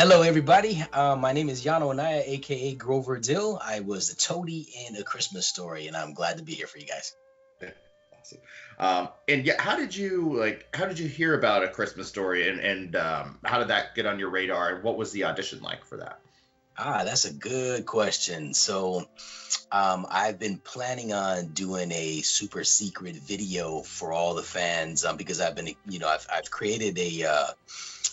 Hello, everybody. My name is Yano Anaya, aka Grover Dill. I was the toady in A Christmas Story, and I'm glad to be here for you guys. Yeah, awesome. And yeah, how did you hear about A Christmas Story, and how did that get on your radar, and what was the audition like for that? That's a good question. I've been planning on doing a super secret video for all the fans because I've created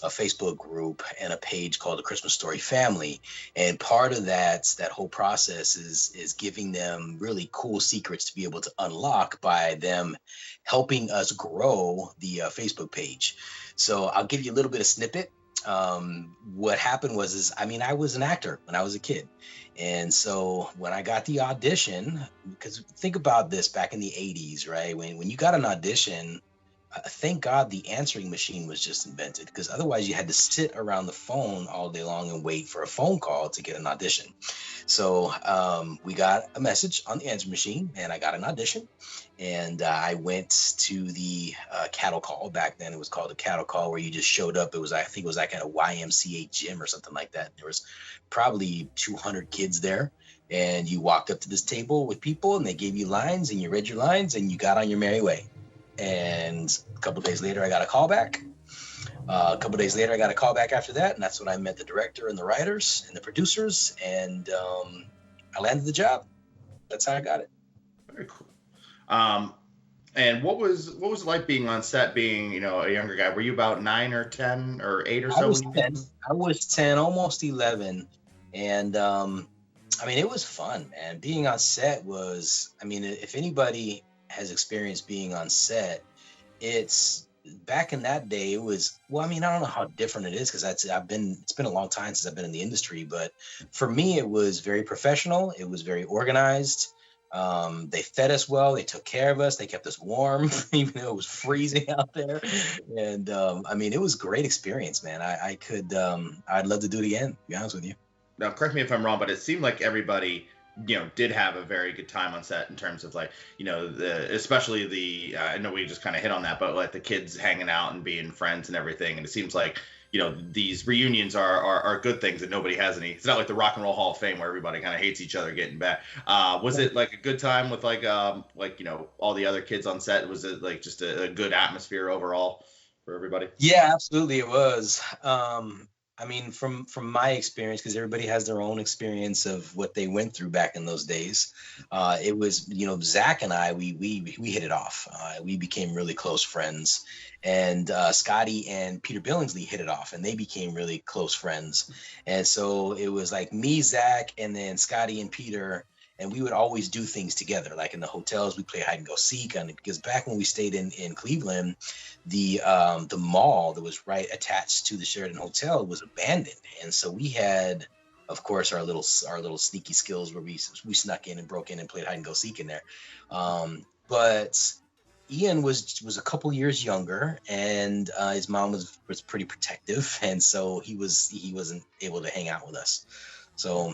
a Facebook group and a page called the Christmas Story Family, and part of that whole process is giving them really cool secrets to be able to unlock by them helping us grow the Facebook page. So I'll give you a little bit of snippet. What happened was is I mean I was an actor when I was a kid, and so when I got the audition, because think about this back in the 80s, right? When you got an audition, thank God the answering machine was just invented, because otherwise you had to sit around the phone all day long and wait for a phone call to get an audition. We got a message on the answering machine, and I got an audition, and I went to the cattle call. Back then, it was called a cattle call, where you just showed up. I think it was like at a YMCA gym or something like that. There was probably 200 kids there, and you walked up to this table with people, and they gave you lines, and you read your lines, and you got on your merry way. And a couple days later, I got a call back. A couple days later, I got a call back after that, and that's when I met the director and the writers and the producers, and I landed the job. That's how I got it. Very cool. Um, and what was it like being on set, being a younger guy? Were you about 9 or 10 or 8 or I so was when you 10. came? I was 10, almost 11, and I mean, it was fun, man. Being on set was, I mean, if anybody has experienced being on set, it's back in that day. It was, well, I mean, I don't know how different it is because it's been a long time since I've been in the industry, but for me, it was very professional. It was very organized. They fed us well. They took care of us. They kept us warm, even though it was freezing out there. And I mean, it was a great experience, man. I'd love to do it again, to be honest with you. Now, correct me if I'm wrong, but it seemed like everybody, did have a very good time on set in terms of like, especially I know we just kind of hit on that, but like the kids hanging out and being friends and everything. And it seems like, these reunions are good things and nobody has any. It's not like the Rock and Roll Hall of Fame where everybody kind of hates each other getting back. Was it like a good time with all the other kids on set? Was it like just a good atmosphere overall for everybody? Yeah, absolutely, it was. I mean, from my experience, because everybody has their own experience of what they went through back in those days. It was, Zach and I, we hit it off. We became really close friends, and Scotty and Peter Billingsley hit it off, and they became really close friends. And so it was like me, Zach, and then Scotty and Peter. And we would always do things together, like in the hotels. We play hide and go seek, because back when we stayed in Cleveland, the mall that was right attached to the Sheraton Hotel was abandoned, and so we had, of course, our little sneaky skills where we snuck in and broke in and played hide and go seek in there. But Ian was a couple years younger, and his mom was pretty protective, and so he wasn't able to hang out with us. So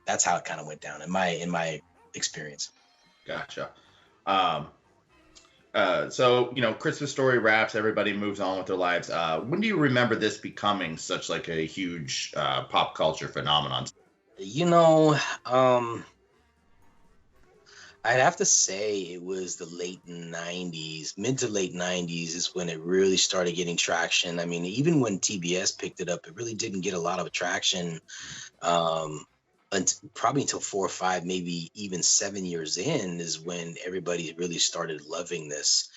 that's how it kind of went down in my experience. Gotcha. Um, so Christmas Story wraps. Everybody moves on with their lives. When do you remember this becoming such like a huge pop culture phenomenon? You know, um, I'd have to say it was the late 90s, mid to late 90s is when it really started getting traction. I mean, even when TBS picked it up, it really didn't get a lot of traction, um, probably until 4 or 5, maybe even 7 years in, is when everybody really started loving this.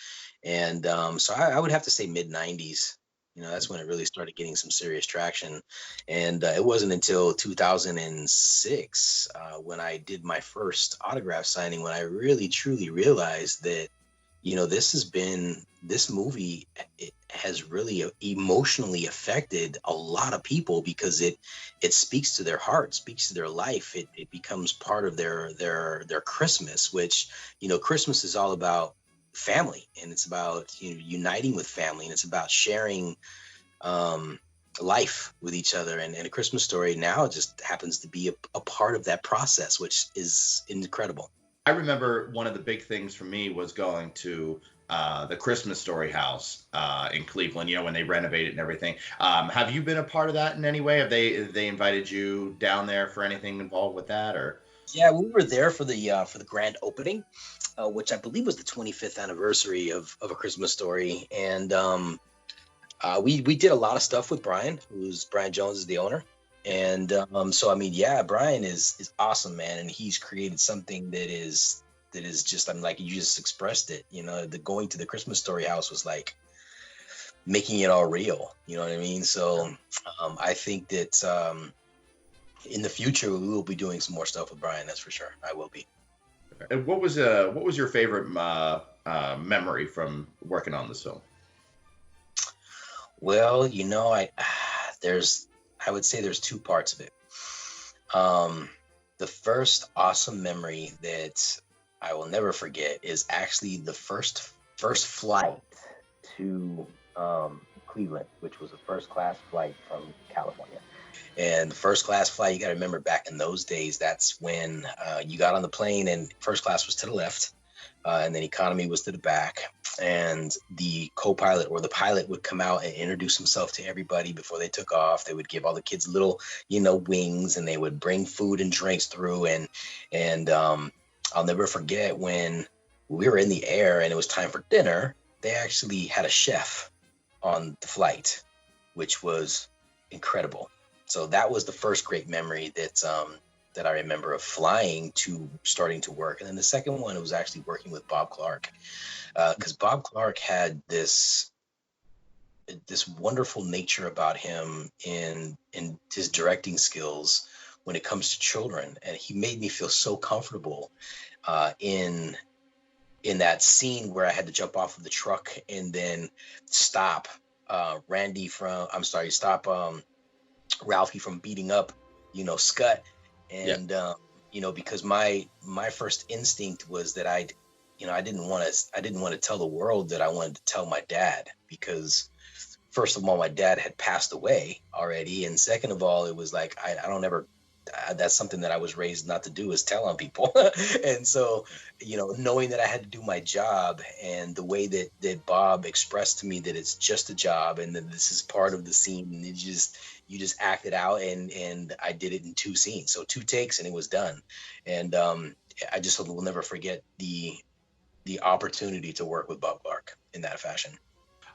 And so I would have to say mid 90s. That's when it really started getting some serious traction. And it wasn't until 2006 when I did my first autograph signing when I really truly realized that, this movie, it has really emotionally affected a lot of people because it speaks to their heart, speaks to their life. It becomes part of their Christmas, which, Christmas is all about family, and it's about, uniting with family, and it's about sharing um life with each other, and A Christmas Story now just happens to be a part of that process, which is incredible. I remember one of the big things for me was going to the Christmas Story house in Cleveland. You know, when they renovated and everything. Have you been a part of that in any way? Have they invited you down there for anything involved with that, or? Yeah, we were there for the grand opening, which I believe was the 25th anniversary of A Christmas Story, and we did a lot of stuff with Brian, who's Brian Jones is the owner, and so I mean, yeah, Brian is awesome, man, and he's created something that is just, I'm like, you just expressed it, you know, the going to the Christmas Story house was like making it all real, you know what I mean? So I think that in the future we will be doing some more stuff with Brian. That's for sure. I will be. And what was your favorite memory from working on this film? Well, you know, there's I would say there's two parts of it. Um, the first awesome memory that I will never forget is actually the first flight to Cleveland, which was a first class flight from California. And the first class flight, you got to remember back in those days, that's when you got on the plane and first class was to the left, and then economy was to the back. And the co-pilot or the pilot would come out and introduce himself to everybody before they took off. They would give all the kids little, you know, wings, and they would bring food and drinks through. And I'll never forget when we were in the air and it was time for dinner. They actually had a chef on the flight, which was incredible. So that was the first great memory that I remember of flying to starting to work. And then the second one was actually working with Bob Clark, because Bob Clark had this wonderful nature about him in his directing skills when it comes to children, and he made me feel so comfortable in that scene where I had to jump off of the truck and then stop stop Ralphie from beating up, you know, Scott. Yeah. And you know, because my first instinct was that I didn't want to tell the world that I wanted to tell my dad, because first of all, my dad had passed away already, and second of all, it was like I don't ever that's something that I was raised not to do, is tell on people. And so, you know, knowing that I had to do my job, and the way that Bob expressed to me that it's just a job and that this is part of the scene, and you just act it out, and I did it in two scenes, so two takes, and it was done. And I just will never forget the opportunity to work with Bob Clark in that fashion.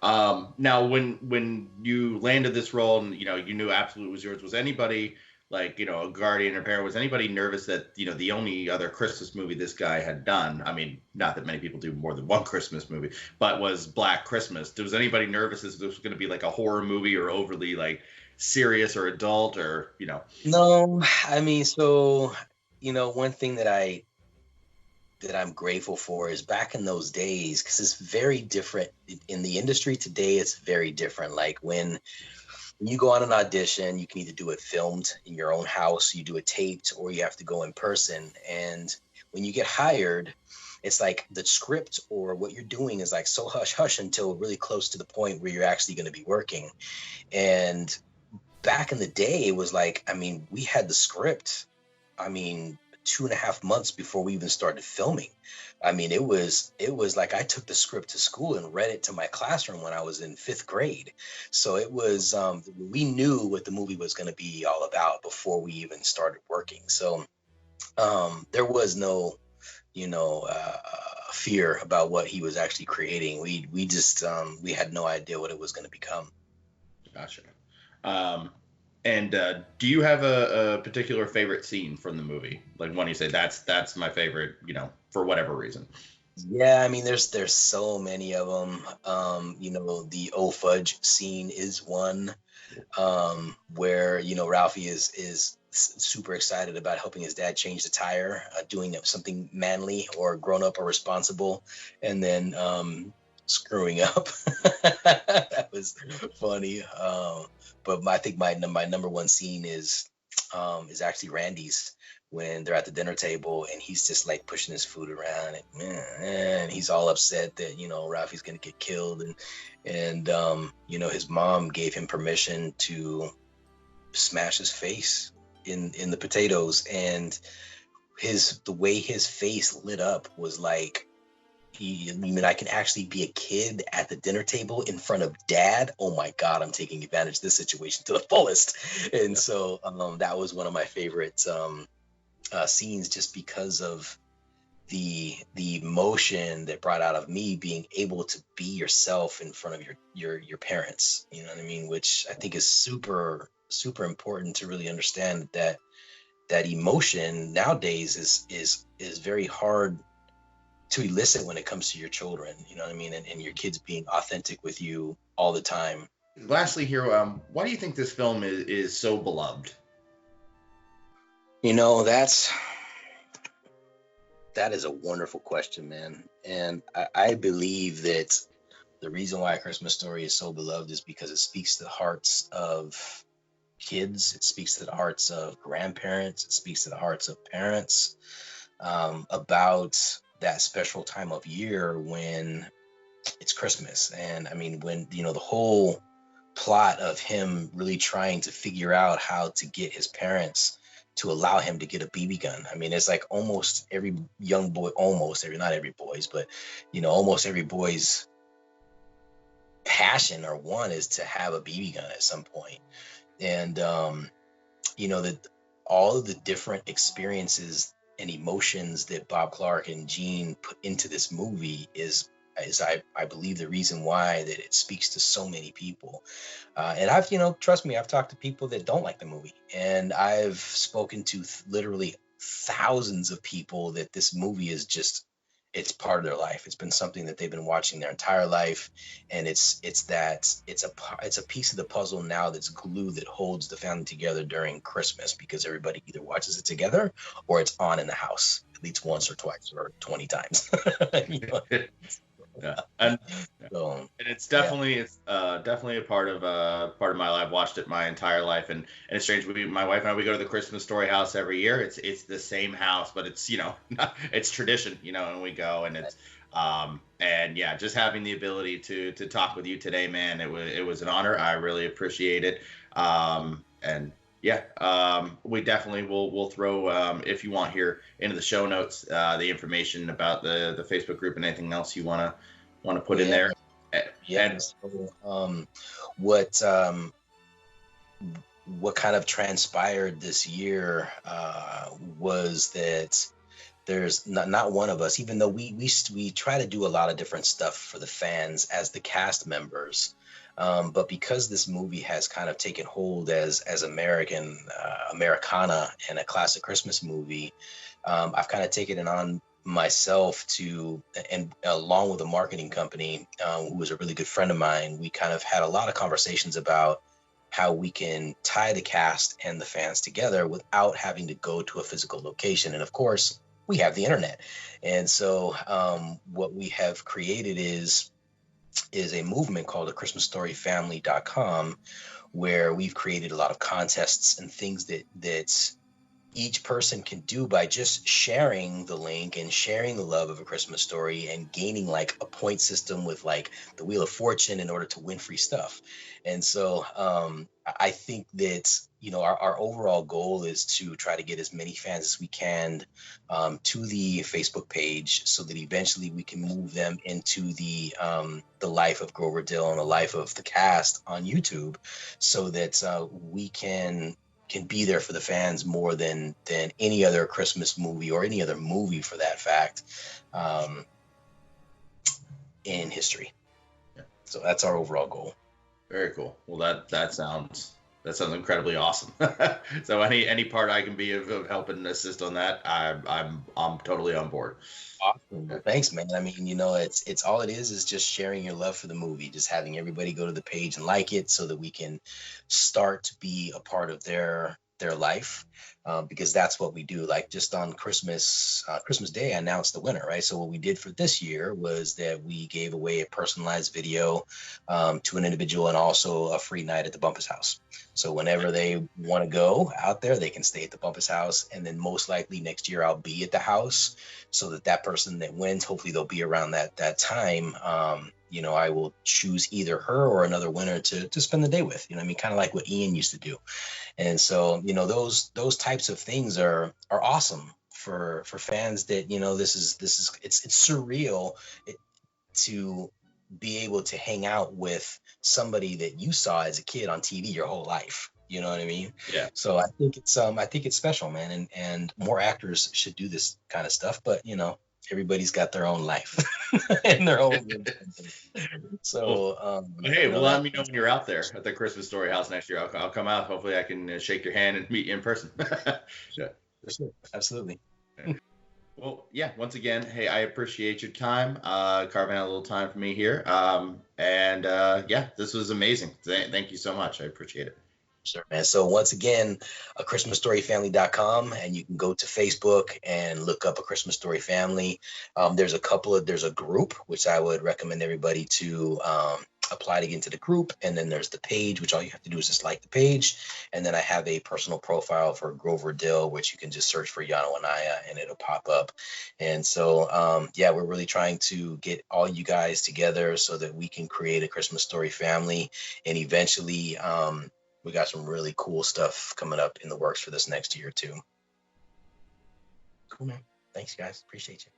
Now, when you landed this role and you knew Absolute was yours, was anybody like a guardian or parent? Was anybody nervous that the only other Christmas movie this guy had done? I mean, not that many people do more than one Christmas movie, but was Black Christmas. Was anybody nervous as this was going to be like a horror movie or overly like serious or adult or? No, I mean, so one thing that I'm grateful for is back in those days, because it's very different in the industry today. It's very different. Like when you go on an audition, you can either do it filmed in your own house, you do it taped, or you have to go in person. And when you get hired, it's like the script or what you're doing is like so hush hush until really close to the point where you're actually going to be working. And back in the day, it was like, I mean, we had the script, I mean, 2.5 months before we even started filming. I mean, it was like I took the script to school and read it to my classroom when I was in 5th grade. So it was, we knew what the movie was going to be all about before we even started working. So there was no, fear about what he was actually creating. We just, we had no idea what it was going to become. Gotcha. And do you have a particular favorite scene from the movie? Like one you say that's my favorite, for whatever reason. Yeah, I mean, there's so many of them. The "Oh Fudge" scene is one, where Ralphie is super excited about helping his dad change the tire, doing something manly or grown up or responsible, and then screwing up. That was funny. But I think my number one scene is actually Randy's, when they're at the dinner table and he's just like pushing his food around, and he's all upset that Ralphie's gonna get killed, and his mom gave him permission to smash his face in the potatoes, and the way his face lit up was like, I mean, I can actually be a kid at the dinner table in front of dad. Oh my God, I'm taking advantage of this situation to the fullest. And so that was one of my favorite scenes, just because of the emotion that brought out of me being able to be yourself in front of your parents. You know what I mean? Which I think is super, super important to really understand that emotion nowadays is very hard to elicit when it comes to your children, you know what I mean? And your kids being authentic with you all the time. Lastly here, why do you think this film is so beloved? You know, that is a wonderful question, man. And I believe that the reason why A Christmas Story is so beloved is because it speaks to the hearts of kids. It speaks to the hearts of grandparents. It speaks to the hearts of parents, about that special time of year when it's Christmas. And I mean, when, you know, the whole plot of him really trying to figure out how to get his parents to allow him to get a BB gun. I mean, it's like almost every young boy, almost every, not every boy's, but, you know, almost every boy's passion or want is to have a BB gun at some point. And, you know, that all of the different experiences and emotions that Bob Clark and Gene put into this movie is I believe the reason why that it speaks to so many people. And I've, you know, trust me, I've talked to people that don't like the movie, and I've spoken to literally thousands of people that this movie is just, it's part of their life. It's been something that they've been watching their entire life, and it's a piece of the puzzle now that's glue that holds the family together during Christmas, because everybody either watches it together or it's on in the house at least once or twice or 20 times. You know? Yeah, and So, and yeah. it's definitely a part of my life. I've watched it my entire life, and it's strange. My wife and I, we go to the Christmas Story house every year. It's the same house, but it's, you know, it's tradition, you know, and we go, and it's and yeah, just having the ability to talk with you today, man, it was an honor. I really appreciate it. And yeah, we definitely will throw, if you want, here into the show notes, the information about the Facebook group and anything else you want to put in Yeah. there. Yeah. And So, what what kind of transpired this year was that there's not one of us, even though we try to do a lot of different stuff for the fans as the cast members, but because this movie has kind of taken hold as Americana and a classic Christmas movie, I've kind of taken it on myself to, and along with a marketing company who was a really good friend of mine, we kind of had a lot of conversations about how we can tie the cast and the fans together without having to go to a physical location. And of course, we have the internet. And so what we have created is a movement called the christmasstoryfamily.com, where we've created a lot of contests and things that each person can do by just sharing the link and sharing the love of A Christmas Story and gaining like a point system with like the Wheel of Fortune in order to win free stuff. And so I think that, you know, our overall goal is to try to get as many fans as we can to the Facebook page, so that eventually we can move them into the life of Grover Dill and the life of the cast on YouTube, so that we can be there for the fans more than any other Christmas movie, or any other movie for that fact, in history. yeah, So that's our overall goal. very cool. Well, that sounds incredibly awesome. So any part I can be of helping and assist on that, I'm totally on board. Awesome. Well, thanks, man. I mean, you know, it's all it is just sharing your love for the movie, just having everybody go to the page and like it, so that we can start to be a part of their life, because that's what we do. Like just on Christmas Day, I announced the winner, right? So what we did for this year was that we gave away a personalized video to an individual, and also a free night at the Bumpus House. So whenever they want to go out there, they can stay at the Bumpus House, and then most likely next year I'll be at the house, so that that person that wins, hopefully they'll be around that time. You know, I will choose either her or another winner to spend the day with. You know what I mean? Kind of like what Ian used to do. And so, you know, those types of things are awesome for fans that, this is it's surreal to be able to hang out with somebody that you saw as a kid on TV your whole life. You know what I mean? Yeah. So I think it's special, man, and more actors should do this kind of stuff. But everybody's got their own life and their own. Well, So hey, well, let that. me know when you're out there at the Christmas Story House next year. I'll come out. Hopefully, I can shake your hand and meet you in person. Yeah. For sure. Absolutely. Well, yeah, once again, hey, I appreciate your time, carving out a little time for me here. And yeah, this was amazing. Thank you so much. I appreciate it. Sure, man. So once again, a christmasstoryfamily.com, and you can go to Facebook and look up A Christmas Story Family. There's a group, which I would recommend everybody to apply to get into the group. And then there's the page, which all you have to do is just like the page. And then I have a personal profile for Grover Dill, which you can just search for Yano Anaya and it'll pop up. And so, yeah, we're really trying to get all you guys together so that we can create a Christmas Story family. And eventually, we got some really cool stuff coming up in the works for this next year too. Cool, man. Thanks, guys. Appreciate you.